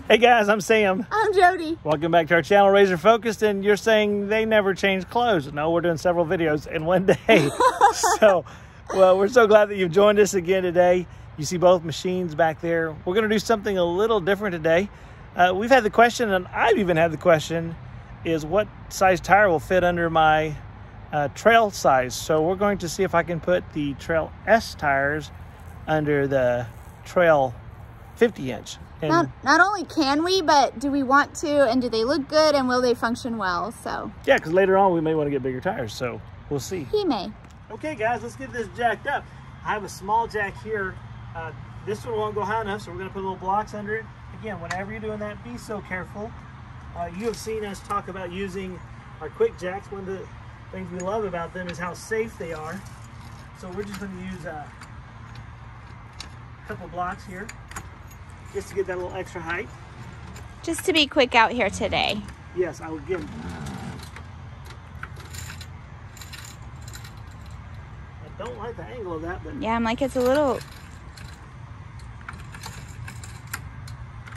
Hey guys, I'm Sam. I'm Jody. Welcome back to our channel, Razor Focused, and you're saying they never change clothes. No, we're doing several videos in one day. So, well, we're so glad that you've joined us again today. You see both machines back there. We're going to do something a little different today. We've had the question, and I've even had the question, is what size tire will fit under my trail size. So we're going to see if I can put the Trail S tires under the Trail 50-inch. Not only can we, but do we want to, and do they look good, and will they function well? So yeah, because later on we may want to get bigger tires, so we'll see. He may. Okay guys, let's get this jacked up. I have a small jack here. This one won't go high enough, so we're going to put little blocks under it. Again, whenever you're doing that, be so careful. You have seen us talk about using our quick jacks. One of the things we love about them is how safe they are. So we're just going to use a couple blocks here just to get that little extra height. Just to be quick out here today. Yes, I will give them. I don't like the angle of that, but yeah, I'm like, it's a little.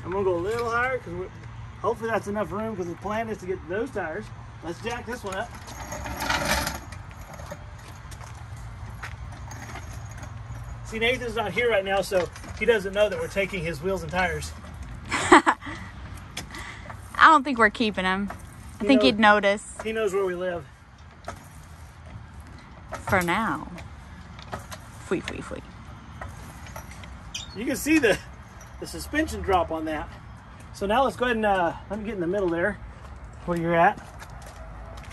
I'm gonna go a little higher because hopefully that's enough room, because the plan is to get those tires. Let's jack this one up. See, Nathan's not here right now, so he doesn't know that we're taking his wheels and tires. I don't think we're keeping him. I think he'd notice. He knows where we live. For now. Fwee, fwee, fwee. You can see the suspension drop on that. So now let's go ahead and let me get in the middle there where you're at.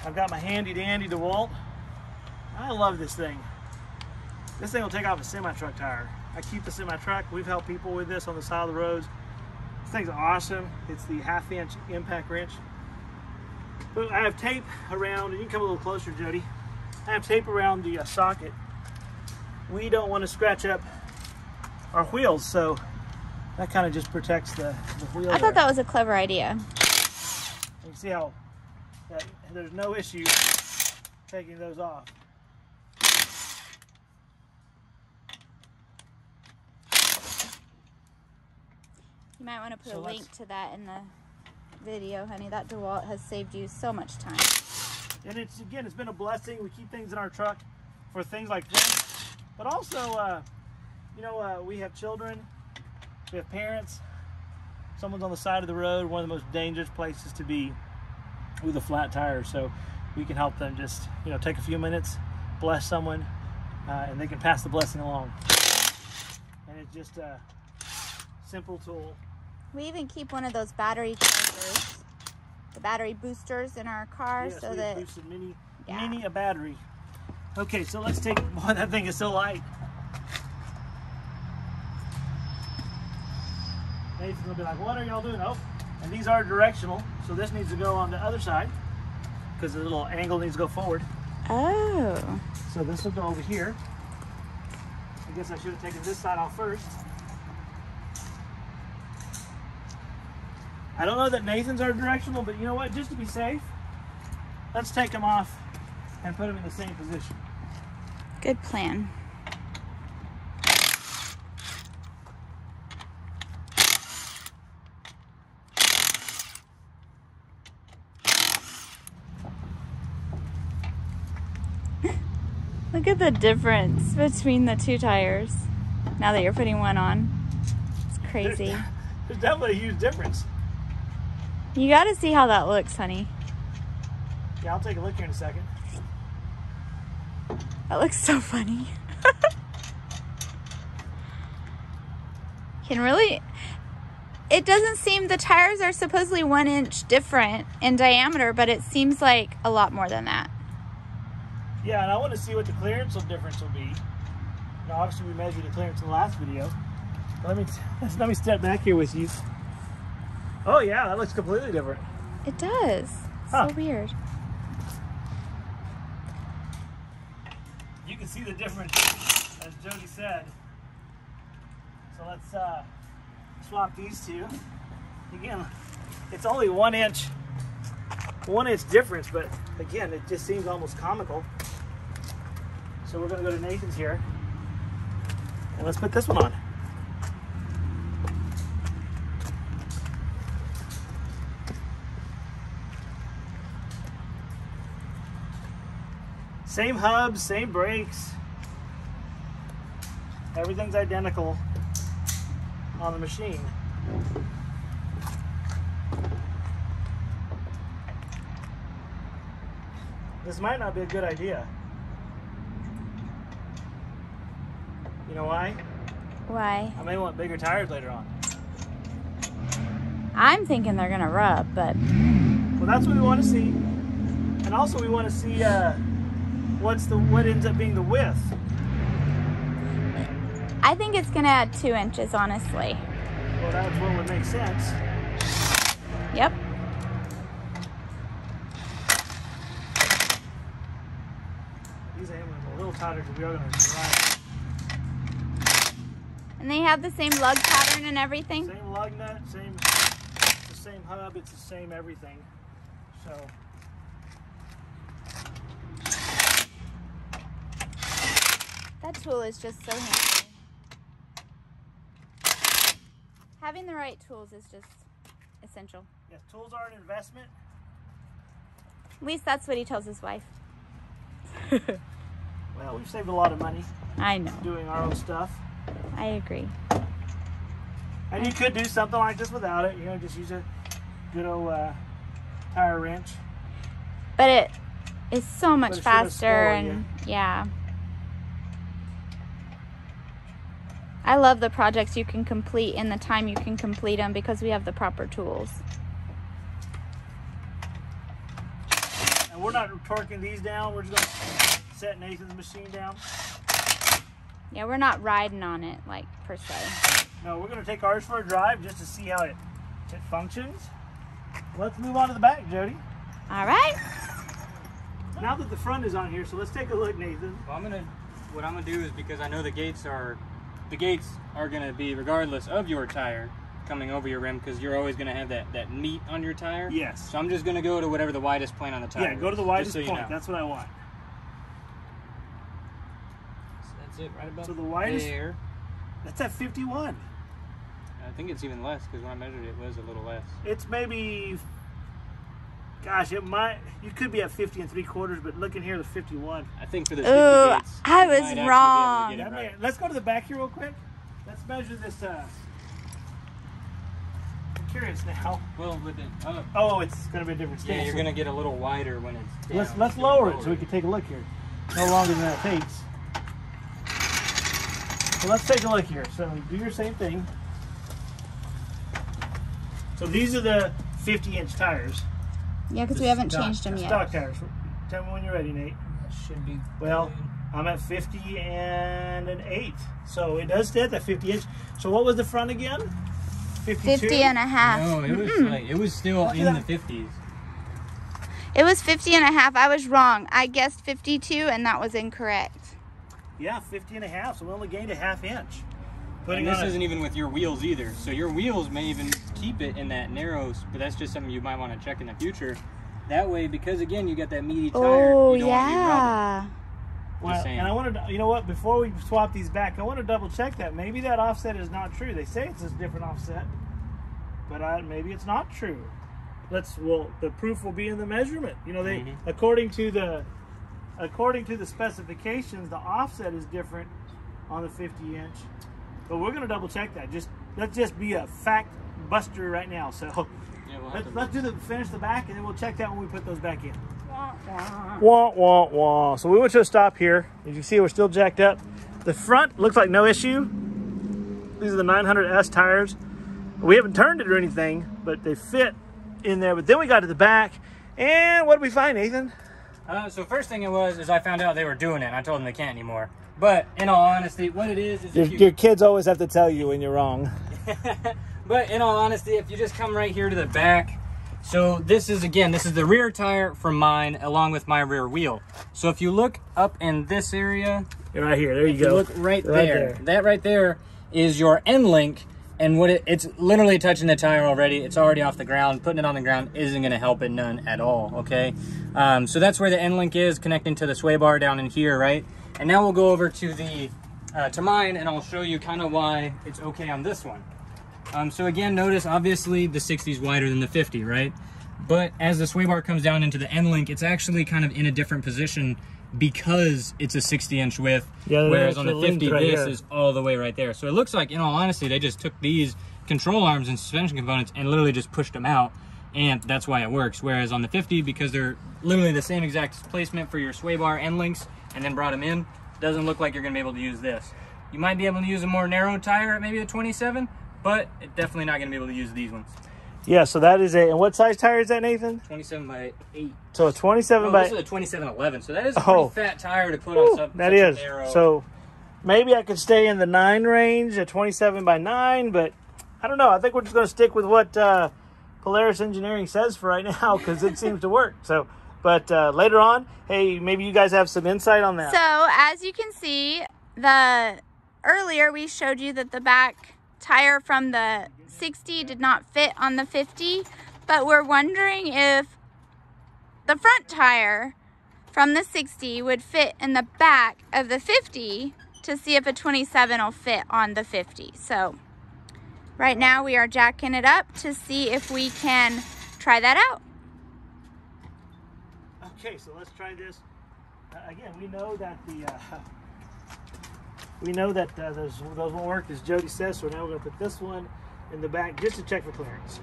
I've got my handy dandy DeWalt. I love this thing. This thing will take off a semi-truck tire. I keep the semi-truck. We've helped people with this on the side of the roads. This thing's awesome. It's the 1/2-inch impact wrench. But I have tape around, and you can come a little closer, Jody. I have tape around the socket. We don't want to scratch up our wheels, so that kind of just protects the wheel. I thought that was a clever idea. You can see how there's no issue taking those off. You might want to put a link to that in the video, honey. That DeWalt has saved you so much time. And it's been a blessing. We keep things in our truck for things like this. But also, we have children, we have parents. Someone's on the side of the road, one of the most dangerous places to be with a flat tire. So we can help them just, take a few minutes, bless someone, and they can pass the blessing along. And it's just a simple tool. We even keep one of those battery chargers, the battery boosters in our car, yes, so that boosted mini a battery. Okay, so let's take. Boy, that thing is so light. Nathan's gonna be like, "What are y'all doing?" Oh, and these are directional, so this needs to go on the other side because the little angle needs to go forward. Oh. So this will go over here. I guess I should have taken this side off first. I don't know that Nathan's are directional, but you know what? Just to be safe, let's take them off and put them in the same position. Good plan. Look at the difference between the two tires now that you're putting one on. It's crazy. There's definitely a huge difference. You got to see how that looks, honey. Yeah, I'll take a look here in a second. That looks so funny. It doesn't seem, the tires are supposedly 1 inch different in diameter, but it seems like a lot more than that. Yeah, and I want to see what the clearance difference will be. Now, obviously we measured the clearance in the last video. But let me step back here with you. Oh yeah, that looks completely different. It does. So weird. You can see the difference, as Jody said. So let's swap these two. Again, it's only 1 inch difference, but again, it just seems almost comical. So we're going to go to Nathan's here, and let's put this one on. Same hubs, same brakes. Everything's identical on the machine. This might not be a good idea. You know why? Why? I may want bigger tires later on. I'm thinking they're gonna rub, but... Well, that's what we want to see. And also we want to see what ends up being the width. I think it's gonna add 2 inches, honestly. Well, that's what would make sense. Yep. These handlings are a little tighter because we are going to drive. And they have the same lug pattern and everything? Same lug nut, it's the same hub, it's the same everything. So that tool is just so handy. Having the right tools is just essential. yes, tools are an investment. At least that's what he tells his wife. Well, we've saved a lot of money I know. doing our own stuff. I agree. And you could do something like this without it, you know, just use a good old tire wrench. But it is so much But it should faster spoil and yeah. I love the projects you can complete in the time you can complete them because we have the proper tools. And we're not torquing these down, we're just going to set Nathan's machine down. Yeah, we're not riding on it, like, per se. No, we're going to take ours for a drive just to see how it functions. Let's move on to the back, Jody. All right. Now that the front is on here, so let's take a look, Nathan. Well, what I'm gonna do is, because I know the gates are gonna be regardless of your tire coming over your rim, because you're always gonna have that meat on your tire. Yes. So I'm just gonna go to whatever the widest point on the tire. Yeah, go to the is, widest just so point. You know. That's what I want. So that's it, right about So the widest there. That's at 51. I think it's even less, because when I measured it, it was a little less. It's maybe, gosh, you could be at 50 3/4, but look in here, the 51. I think for the 50 Ooh, gates, I you was might actually be able to wrong. get it right. Let's go to the back here real quick. Let's measure this. I'm curious now. Well, with it up, Oh, it's going to be a different scale. yeah, you're gonna get a little wider when it's down. Let's It's lower gonna it so we can take a look here. No longer than that takes. So let's take a look here. So do your same thing. So these are the 50-inch tires. Yeah, because we haven't changed them yet. Stock tires. Tell me when you're ready, Nate. That should be Well, good. I'm at 50 and an 8. So it does stay at that 50 inch. So what was the front again? 52? 50 and a half. No, it was like, it was still in the 50s. It was 50 and a half. I was wrong. I guessed 52 and that was incorrect. Yeah, 50 and a half. So we only gained a ½ inch. And this isn't even with your wheels either. So your wheels may even keep it in that narrow, but that's just something you might want to check in the future. That way, because again, you got that meaty tire. Oh, you don't want to be rubbing. yeah. Well, saying. and I wanted to, you know what, before we swap these back, I want to double check that. Maybe that offset is not true. They say it's a different offset, but maybe it's not true. Well, the proof will be in the measurement. You know, they according to the specifications, the offset is different on the 50 inch. But we're going to double check that. Let's just be a fact buster right now. So Yeah, we'll have let's finish the back, and then we'll check that when we put those back in. Wah, wah, wah. So we went to a stop here. As you can see, we're still jacked up. The front looks like no issue. These are the 900S tires. We haven't turned it or anything, but they fit in there. But then we got to the back, and what did we find, Nathan? So first thing is I found out they were doing it, and I told them they can't anymore. But in all honesty, what it is Your kids always have to tell you when you're wrong. But in all honesty, if you just come right here to the back, so this is the rear tire for mine along with my rear wheel. So if you look up in this area, You're right here. There you go. look right there. That right there is your end link, and it's literally touching the tire already. It's already off the ground. Putting it on the ground isn't going to help it none at all, okay? So that's where the end link is, connecting to the sway bar down in here, right? And now we'll go over to the to mine, and I'll show you kind of why it's okay on this one. So again, notice obviously the 60 is wider than the 50, right? But as the sway bar comes down into the end link, it's actually kind of in a different position because it's a 60-inch width, Yeah, whereas on the 50, right this here. is all the way right there. So it looks like, in all honesty, they just took these control arms and suspension components and literally just pushed them out, and that's why it works. Whereas on the 50, because they're literally the same exact placement for your sway bar end links and then brought them in, doesn't look like you're going to be able to use this. You might be able to use a more narrow tire at maybe a 27, but it's definitely not going to be able to use these ones. Yeah, so that is and what size tire is that, Nathan? 27 by 8. So a 27 by... This is a 2711, so that is a pretty fat tire to put on something that such is. a narrow... So maybe I could stay in the 9 range, a 27 by 9, but I don't know. I think we're just going to stick with what Polaris Engineering says for right now, because it seems to work. So, but later on, hey, maybe you guys have some insight on that. So as you can see, earlier we showed you that the back tire from the 60 did not fit on the 50, but we're wondering if the front tire from the 60 would fit in the back of the 50 to see if a 27 will fit on the 50. So right now we are jacking it up to see if we can try that out. Okay, so let's try this. Again, we know that those won't work, as Jody says, so now we're going to put this one in the back just to check for clearance.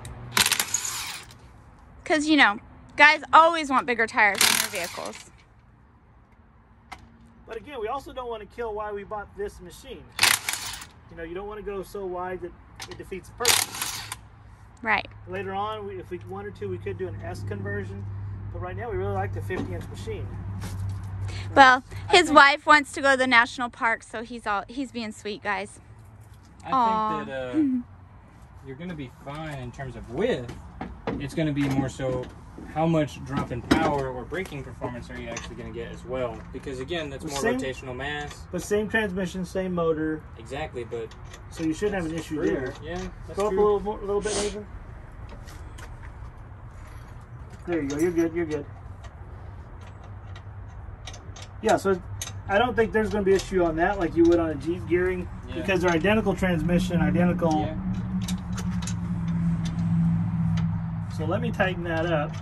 Because, you know, guys always want bigger tires on their vehicles. But again, we also don't want to kill why we bought this machine. You know, you don't want to go so wide that it defeats the purpose. Right. Later on, if we wanted to, we could do an S conversion. But right now, we really like the 50-inch machine. Well, his wife wants to go to the national park, so he's being sweet, guys. I think that you're going to be fine in terms of width. It's going to be more so how much drop in power or braking performance are you actually going to get as well. Because again, that's more rotational mass. But same transmission, same motor. Exactly, but... So you shouldn't have an issue there. Yeah, that's Go up true. a little bit, Nathan. There you go, you're good, you're good. Yeah, so I don't think there's going to be an issue on that like you would on a Jeep gearing, because they're identical transmission, identical. Yeah. So let me tighten that up.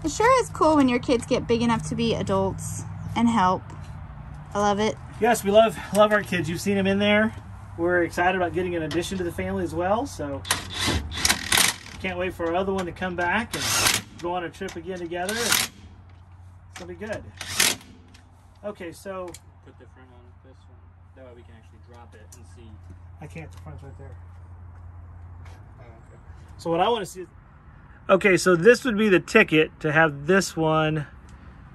It sure is cool when your kids get big enough to be adults and help. I love it. Yes, we love our kids. You've seen them in there. We're excited about getting an addition to the family as well, so can't wait for our other one to come back and go on a trip again together. It's going to be good. Okay, so... Put the front on this one. That way we can actually drop it and see. I can't, the front's right there. Oh, okay. So what I want to see is... Okay, so this would be the ticket to have this one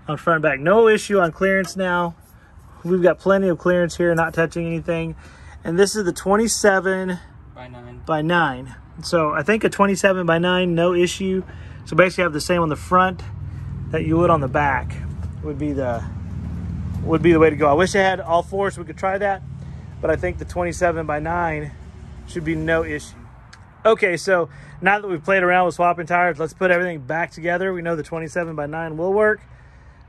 on front and back. No issue on clearance now. We've got plenty of clearance here, not touching anything. And this is the 27 by 9. So I think a 27 by 9, no issue. So basically have the same on the front that you would on the back would be the way to go. I wish I had all four so we could try that, but I think the 27 by 9 should be no issue. Okay, so now that we've played around with swapping tires, let's put everything back together. We know the 27 by 9 will work.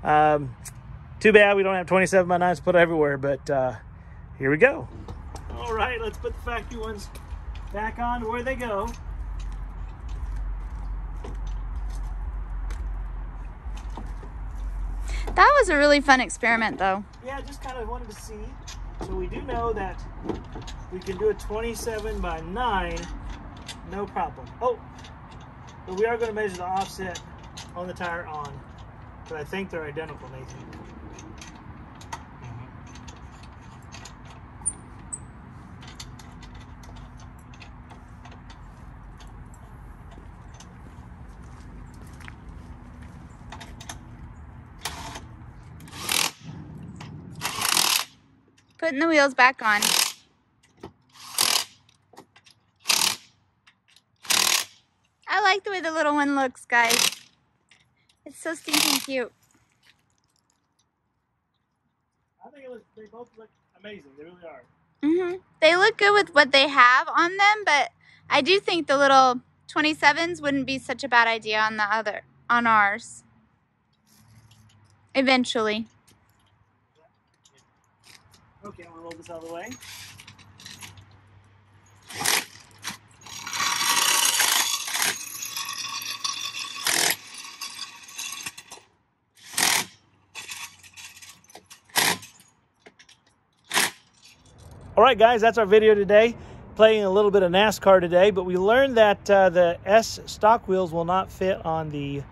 Too bad we don't have 27 by 9s to put everywhere, but here we go. All right, let's put the factory ones back on where they go. That was a really fun experiment, though. Yeah, just kind of wanted to see. So we do know that we can do a 27 by 9, no problem. Oh, but we are going to measure the offset on the tire on, but I think they're identical, Nathan. Putting the wheels back on. I like the way the little one looks, guys. It's so stinking cute. I think they both look amazing. They really are. They look good with what they have on them, but I do think the little 27s wouldn't be such a bad idea on ours. Eventually. Okay, I'm gonna roll this out of the way. All right, guys, that's our video today. Playing a little bit of NASCAR today, but we learned that the S stock wheels will not fit on the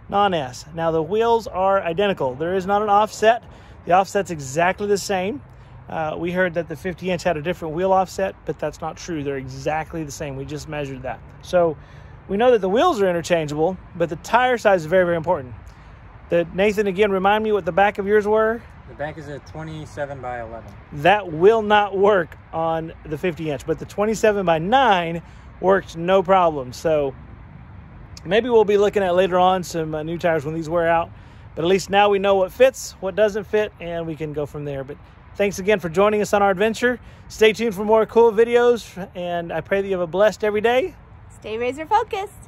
non-S. Now, the wheels are identical. There is not an offset. The offset's exactly the same. We heard that the 50-inch had a different wheel offset, but that's not true. They're exactly the same. We just measured that. So we know that the wheels are interchangeable, but the tire size is very, very important. Nathan, again, remind me what the back of yours were. The back is a 27 by 11. That will not work on the 50-inch, but the 27 by 9 works no problem. So maybe we'll be looking at later on some new tires when these wear out. But at least now we know what fits, what doesn't fit, and we can go from there. But thanks again for joining us on our adventure. Stay tuned for more cool videos, and I pray that you have a blessed every day. Stay razor focused.